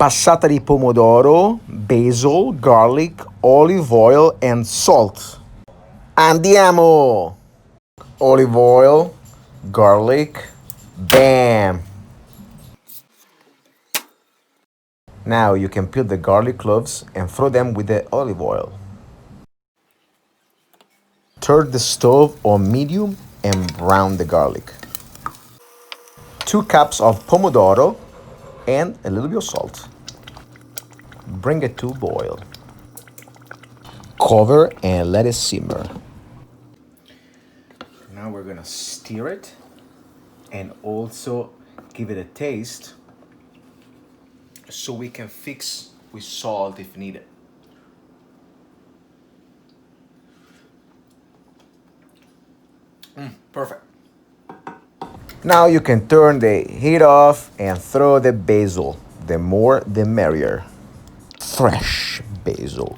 passata di pomodoro, basil, garlic, olive oil, and salt. Andiamo! Olive oil, garlic, bam! Now you can peel the garlic cloves and throw them with the olive oil. Turn the stove on medium and brown the garlic. 2 cups of pomodoro and a little bit of salt. Bring it to boil. Cover and let it simmer. Now we're gonna stir it and also give it a taste so we can fix with salt if needed. Perfect. Now you can turn the heat off and throw the basil. The more, the merrier. Fresh basil.